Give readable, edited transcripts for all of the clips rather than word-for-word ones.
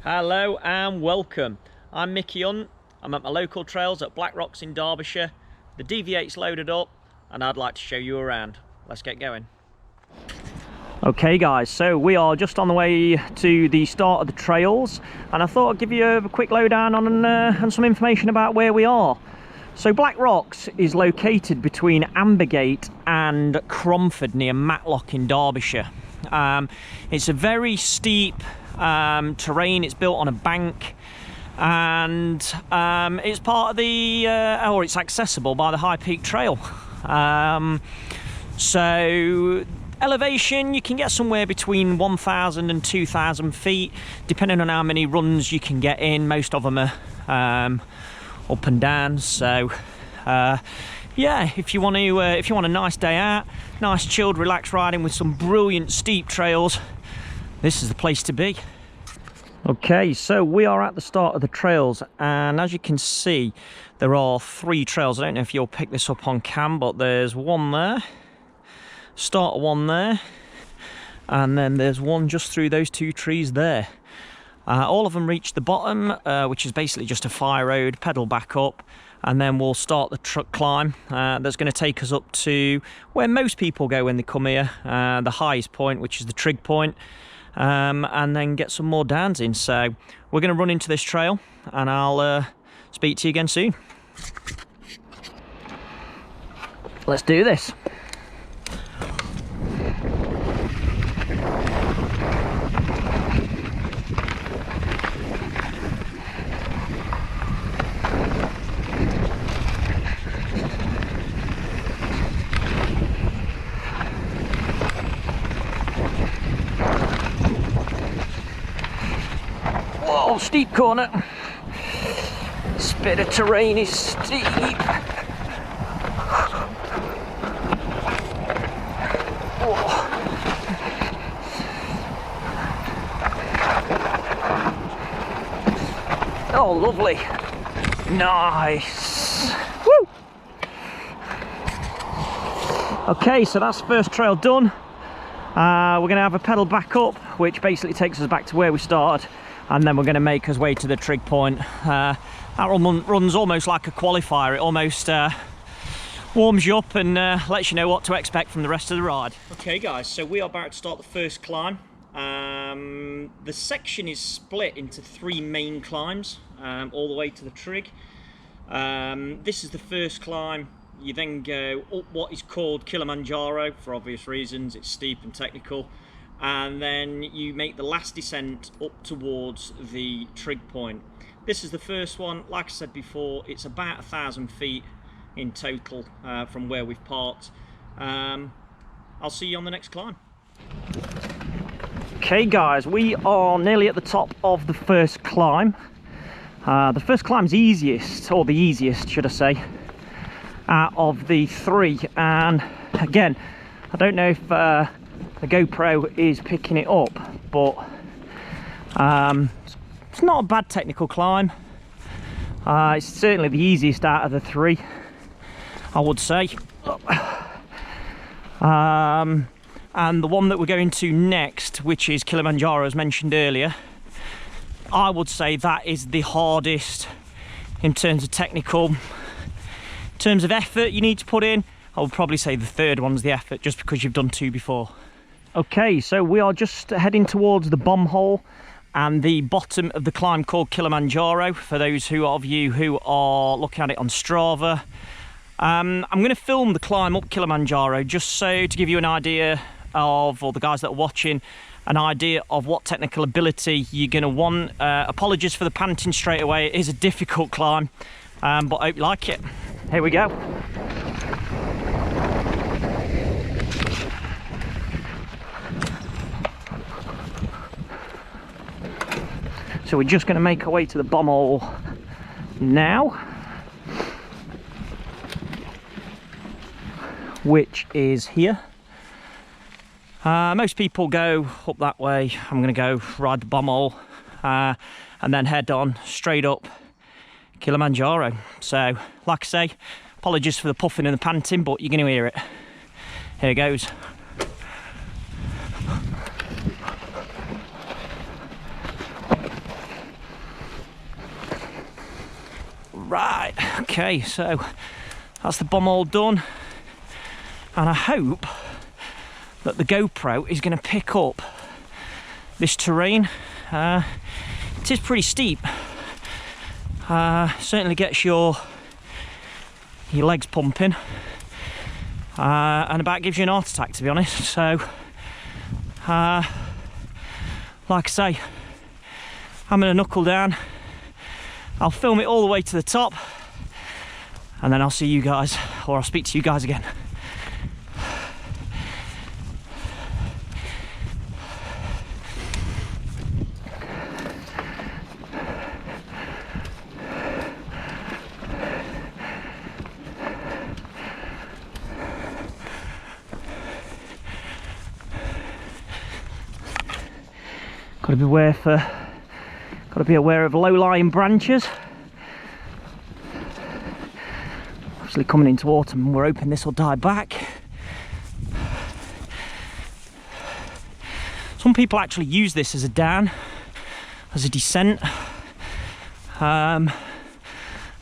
Hello and welcome. I'm Mickey Hunt. I'm at my local trails at Black Rocks in Derbyshire. The Deviate's loaded up and I'd like to show you around. Let's get going. Okay guys, so we are just on the way to the start of the trails and I thought I'd give you a quick lowdown on some information about where we are. So Black Rocks is located between Ambergate and Cromford near Matlock in Derbyshire. It's a very steep terrain. It's built on a bank and it's part of the or it's accessible by the High Peak Trail. So elevation, you can get somewhere between 1,000 and 2,000 feet depending on how many runs you can get in. Most of them are up and down, so yeah, if you want a nice day out, nice chilled relaxed riding with some brilliant steep trails, this is the place to be. Okay, so we are at the start of the trails and as you can see there are 3 trails. I don't know if you'll pick this up on cam, but there's one there, start one there, and then there's one just through those 2 trees there. All of them reach the bottom, which is basically just a fire road, pedal back up, and then we'll start the truck climb. That's going to take us up to where most people go when they come here, the highest point, which is the trig point, and then get some more downs in. So we're going to run into this trail and I'll speak to you again soon. Let's do this. Whoa, steep corner. This bit of terrain is steep. Oh, lovely. Nice. Woo! Okay, so that's the first trail done. We're going to have a pedal back up, which basically takes us back to where we started, and then we're going to make us way to the trig point. That runs almost like a qualifier. It almost warms you up and lets you know what to expect from the rest of the ride. Okay guys, so we are about to start the first climb. The section is split into 3 main climbs, all the way to the trig. This is the first climb. You then go up what is called Kilimanjaro for obvious reasons. It's steep and technical, and then you make the last descent up towards the trig point. This is the first one. Like I said before, it's about 1,000 feet in total from where we've parked. I'll see you on the next climb. Okay guys, we are nearly at the top of the first climb. The first climb's easiest, or the easiest should I say, out of the 3, and again I don't know if the GoPro is picking it up, but it's not a bad technical climb. It's certainly the easiest out of the 3, I would say. And the one that we're going to next, which is Kilimanjaro as mentioned earlier, I would say that is the hardest in terms of technical. In terms of effort you need to put in, I would probably say the 3rd one's the effort, just because you've done 2 before. Okay, so we are just heading towards the bomb hole and the bottom of the climb called Kilimanjaro, for those of you who are looking at it on Strava. I'm going to film the climb up Kilimanjaro just so to give you an idea of, or the guys that are watching, an idea of what technical ability you're going to want. Apologies for the panting straight away. It is a difficult climb, but I hope you like it. Here we go. So we're just going to make our way to the bomb hole now, which is here. Most people go up that way. I'm going to go ride the bomb hole and then head on straight up Kilimanjaro. So like I say, apologies for the puffing and the panting, but you're going to hear it. Here goes. Right, okay, so that's the bomb all done, and I hope that the GoPro is going to pick up this terrain. It is pretty steep. Certainly gets your legs pumping, and about gives you an heart attack, to be honest. So like I say, I'm going to knuckle down. I'll film it all the way to the top, and then I'll see you guys, or I'll speak to you guys again. Got to be aware of low-lying branches. Obviously coming into autumn, we're hoping this will die back. Some people actually use this as a down, as a descent. I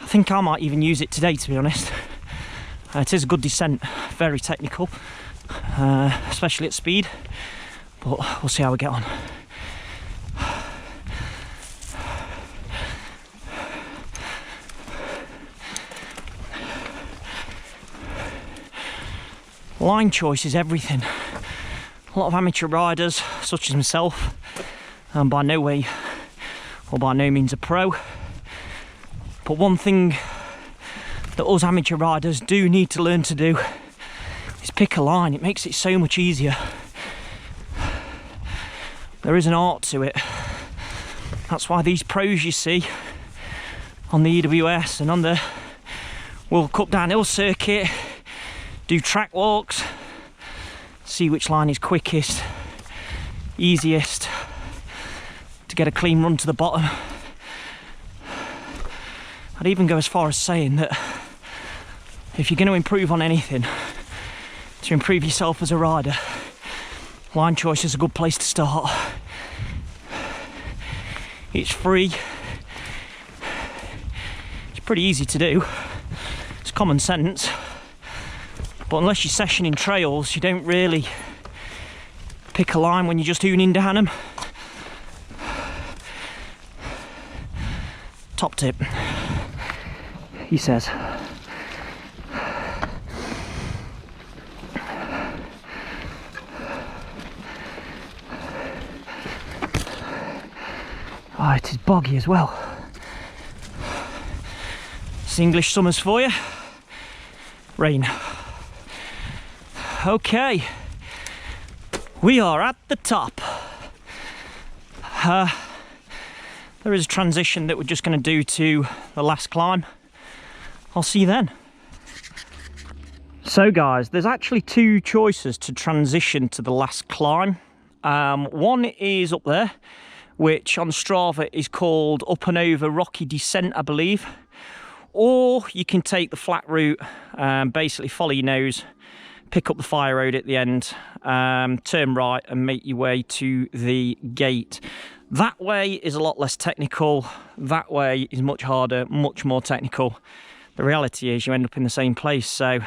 think I might even use it today, to be honest. It is a good descent, very technical, especially at speed, but we'll see how we get on. Line choice is everything. A lot of amateur riders, such as myself, and by no way or by no means a pro, but one thing that us amateur riders do need to learn to do is pick a line. It makes it so much easier. There is an art to it. That's why these pros you see on the EWS and on the World Cup downhill circuit do track walks, see which line is quickest, easiest to get a clean run to the bottom. I'd even go as far as saying that if you're going to improve on anything, to improve yourself as a rider, line choice is a good place to start. It's free, it's pretty easy to do, it's common sense. But unless you're sessioning trails, you don't really pick a line when you're just hooning down them. Top tip, he says. Oh, it is boggy as well. It's English summers for you. Rain. Okay, we are at the top. There is a transition that we're just going to do to the last climb. I'll see you then. So guys, there's actually two choices to transition to the last climb. One is up there, which on Strava is called Up and Over Rocky Descent, I believe. Or you can take the flat route, basically follow your nose, pick up the fire road at the end, turn right and make your way to the gate. That way is a lot less technical. That way is much harder, much more technical. The reality is you end up in the same place. So,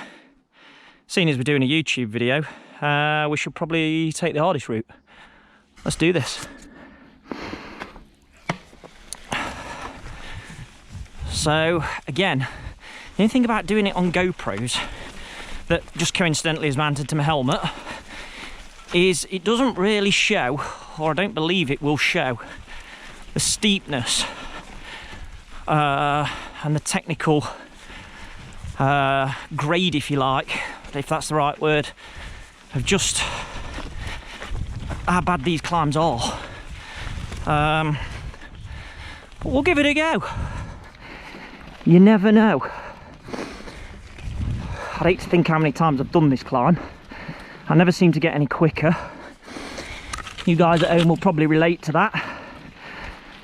seeing as we're doing a YouTube video, we should probably take the hardest route. Let's do this. So, again, the only thing about doing it on GoPros that just coincidentally is mounted to my helmet is it doesn't really show, or I don't believe it will show, the steepness and the technical grade, if you like, if that's the right word, of just how bad these climbs are. But we'll give it a go. You never know. I'd hate to think how many times I've done this climb. I never seem to get any quicker. You guys at home will probably relate to that.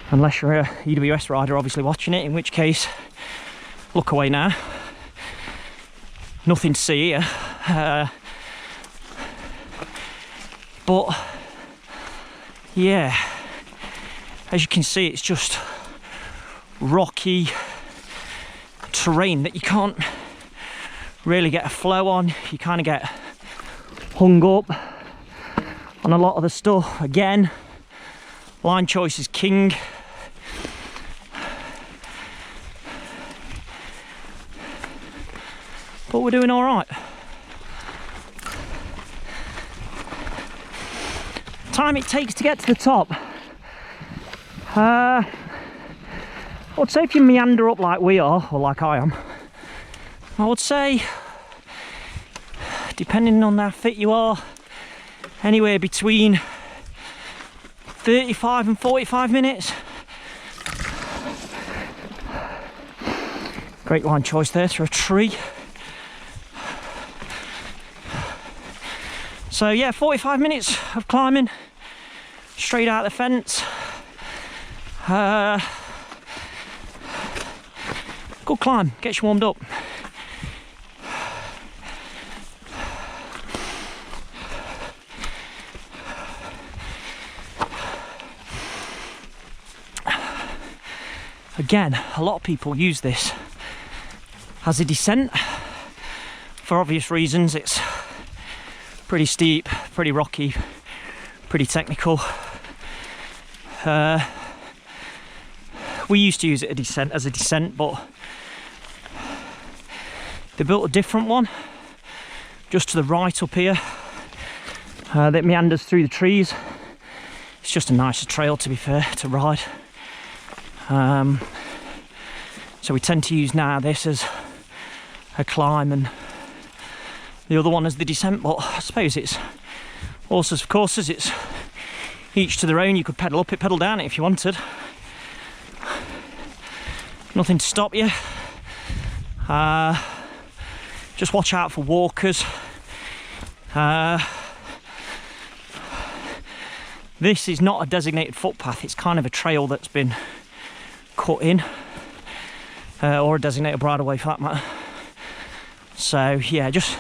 Unless you're a EWS rider obviously watching it, in which case, look away now. Nothing to see here. But, yeah. As you can see, it's just rocky, terrain that you can't really get a flow on. You kind of get hung up on a lot of the stuff. Again, line choice is king. But we're doing all right. Time it takes to get to the top. I would say if you meander up like we are, or like I am, I would say, depending on how fit you are, anywhere between 35 and 45 minutes. Great line choice there through a tree. So yeah, 45 minutes of climbing straight out the fence. Good climb, gets you warmed up. Again, a lot of people use this as a descent for obvious reasons. It's pretty steep, pretty rocky, pretty technical. We used to use it as a descent, but they built a different one just to the right up here that meanders through the trees. It's just a nicer trail, to be fair, to ride. So we tend to use now this as a climb and the other one as the descent, but I suppose it's horses for courses. It's each to their own. You could pedal up it, pedal down it if you wanted. Nothing to stop you. Just watch out for walkers. This is not a designated footpath. It's kind of a trail that's been cut in, or a designated bridleway for that matter. So yeah, just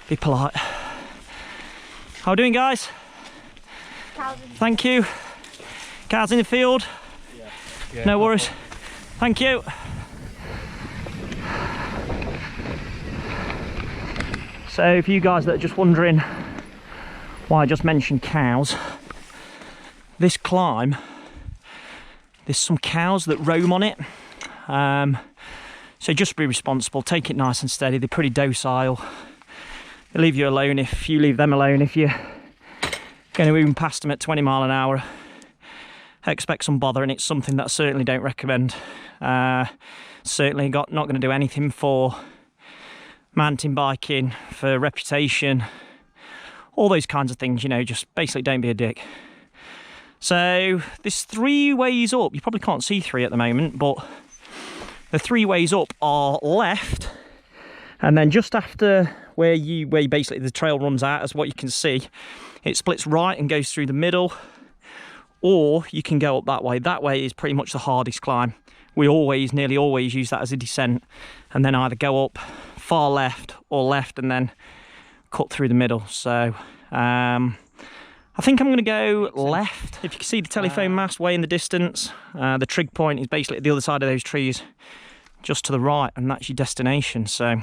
be polite. How are we doing, guys? Cows. Thank you. Cows in the field? Yeah, no worries. Thank you. So for you guys that are just wondering why I just mentioned cows, this climb, there's some cows that roam on it. So just be responsible, take it nice and steady. They're pretty docile. They leave you alone if you leave them alone. If you're going to move past them at 20 mile an hour, expect some bother, and it's something that I certainly don't recommend. Certainly not going to do anything for mountain biking, for reputation, all those kinds of things, you know, just basically don't be a dick. So there's 3 ways up. You probably can't see 3 at the moment, but the 3 ways up are left, and then just after where basically the trail runs out, as what you can see, it splits right and goes through the middle, or you can go up that way. That way is pretty much the hardest climb. We nearly always use that as a descent, and then either go up far left or left and then cut through the middle. So I think I'm going to go left. If you can see the telephone mast way in the distance, the trig point is basically at the other side of those trees, just to the right, and that's your destination. So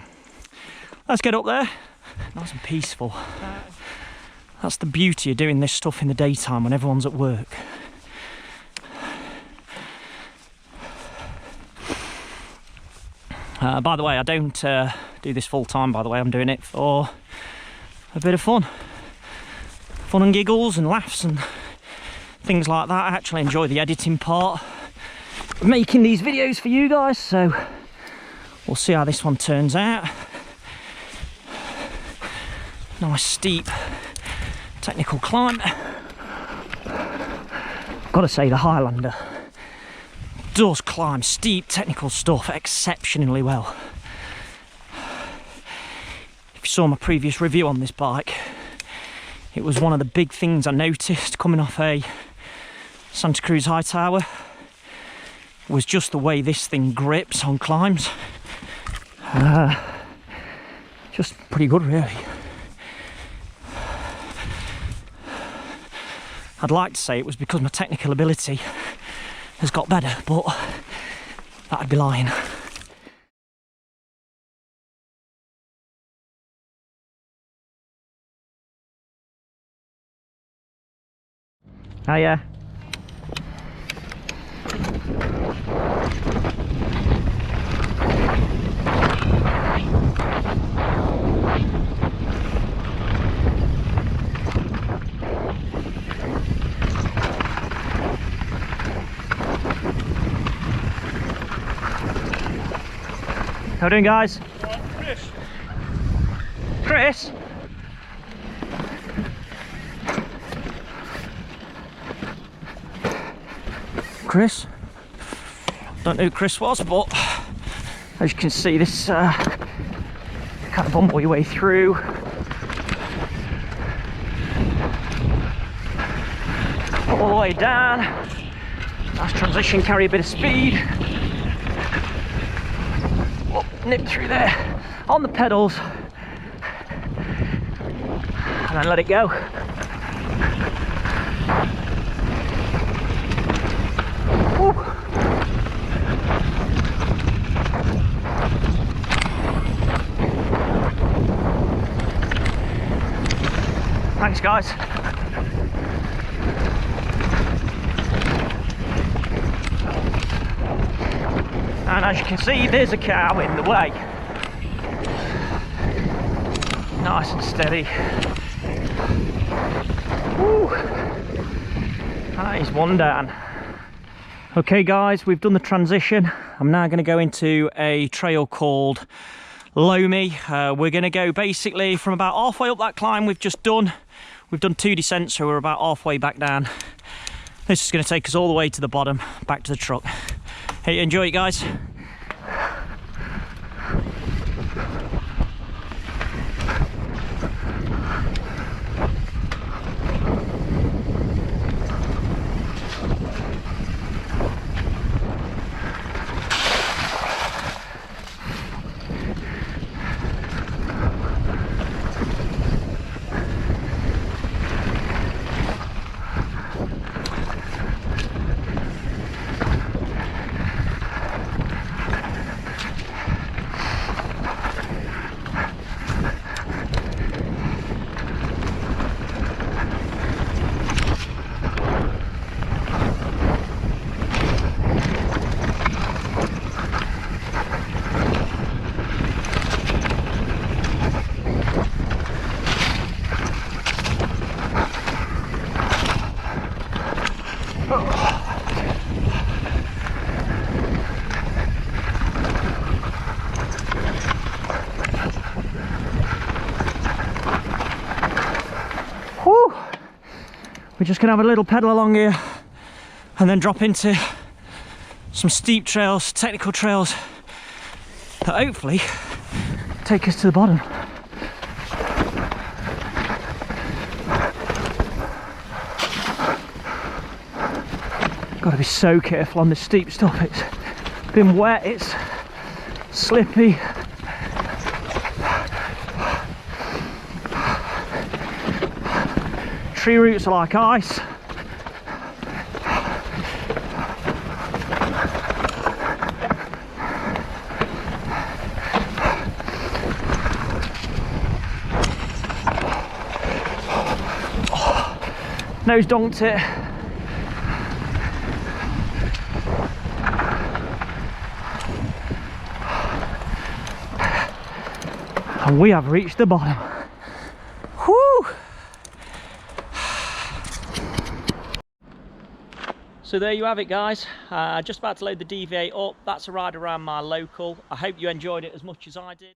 let's get up there. Nice and peaceful. That's the beauty of doing this stuff in the daytime when everyone's at work. By the way, I don't do this full time, by the way. I'm doing it for a bit of fun. Fun and giggles and laughs and things like that. I actually enjoy the editing part of making these videos for you guys, so we'll see how this one turns out. Nice steep technical climb. Gotta say, the Highlander does climb steep technical stuff exceptionally well. If you saw my previous review on this bike, it was one of the big things I noticed coming off a Santa Cruz high tower, was just the way this thing grips on climbs. Just pretty good, really. I'd like to say it was because my technical ability has got better, but that'd be lying. Oh yeah. How are we doing, guys? Chris. Chris? Chris? Don't know who Chris was, but as you can see, this kind of bumble your way through. All the way down. Nice transition, carry a bit of speed. Oh, nip through there on the pedals. And then let it go. Woo. Thanks, guys. And as you can see, there's a cow in the way. Nice and steady. Woo. That is one down. Okay guys, we've done the transition. I'm now going to go into a trail called Loamy. We're going to go basically from about halfway up that climb we've just done. We've done 2 descents, so we're about halfway back down. This is going to take us all the way to the bottom, back to the truck. Hey, enjoy it, guys. Whew. We're just gonna have a little pedal along here and then drop into some steep trails, technical trails that hopefully take us to the bottom. Got to be so careful on this steep stuff. It's been wet, it's slippy. Tree roots are like ice. Nose donked it. And we have reached the bottom. Whew! So there you have it, guys. Just about to load the Deviate up. That's a ride around my local. I hope you enjoyed it as much as I did.